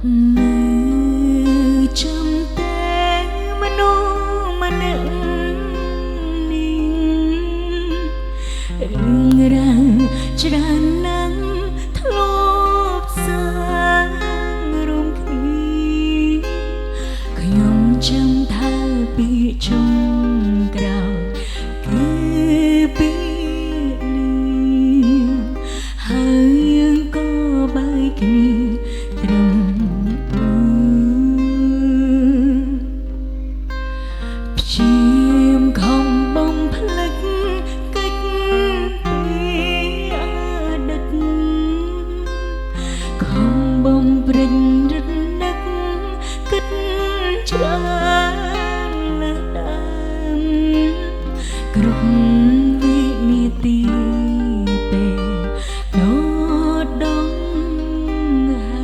នៅចាំតែមនុស្សម្នាក់នេះរឿងរ៉ាវច្រើនណាស់ធ្លាប់សាងរួមគ្នាខ្ញុំចាំថាពីជុំក្រោយគឺពីនេះហើយយើងក៏បែកគ្នាត្រឹមព្យាយាមខំបំភ្លេចកិច្ចពីអតីតខំបំព្រិញរឹតនឹកគិតច្រើនលើសដើមគ្រប់វិនាទីពេលដដងហើ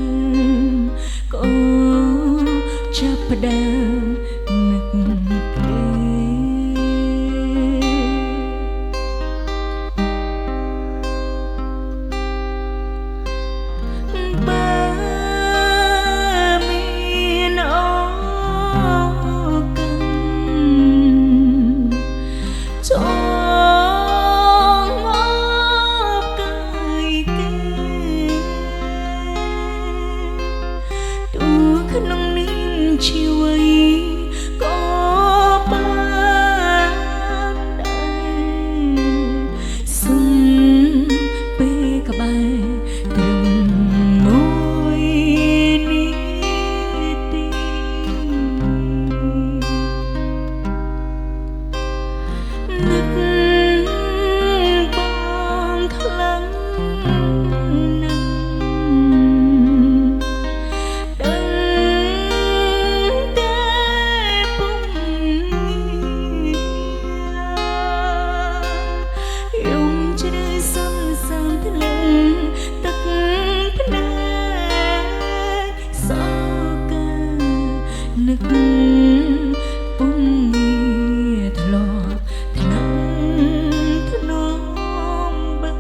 មក៏ចាប់ផ្ដើមនឹកគេបើមានអូចងអបកាយគេទូក្នុងនាមជីវិតក៏បានដែរសុំពេលក្បែរត្រឹមមួយនាទីនឹកបងខ្លាំងណាស់ដឹងតែពុំយំជ្រៅសន្សើមធ្លាក់ទឹកភ្នែកសោកនឹកពុំងារធ្លាប់ថ្នាំធ្នមបី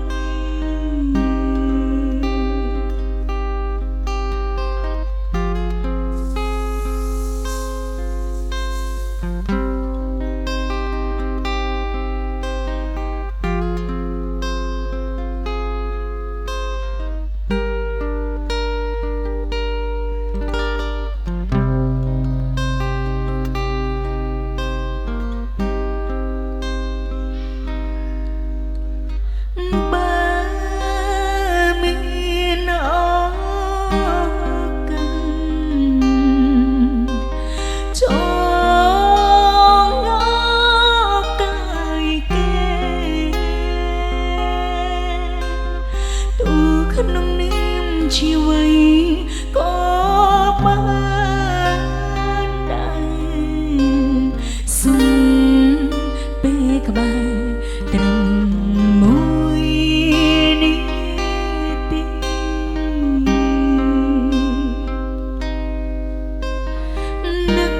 បើមានអូកាសចងអបកាយគេទូក្នុងនាមជីវិតក៏បានដែរសុំពេលក្បែរត្រឹមមួយនាទីនឹក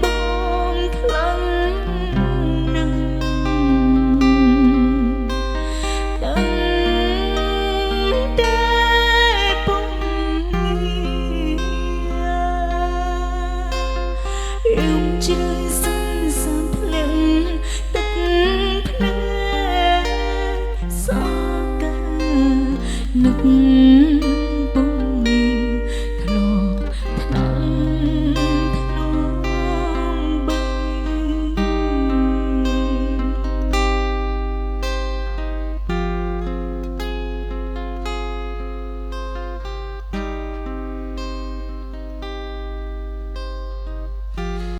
បងខ្លាំងណាស់ដឹងតែពុំងារយំជ្រៅសន្សើមធ្លាក់ទឹកភ្នែកសោកនឹក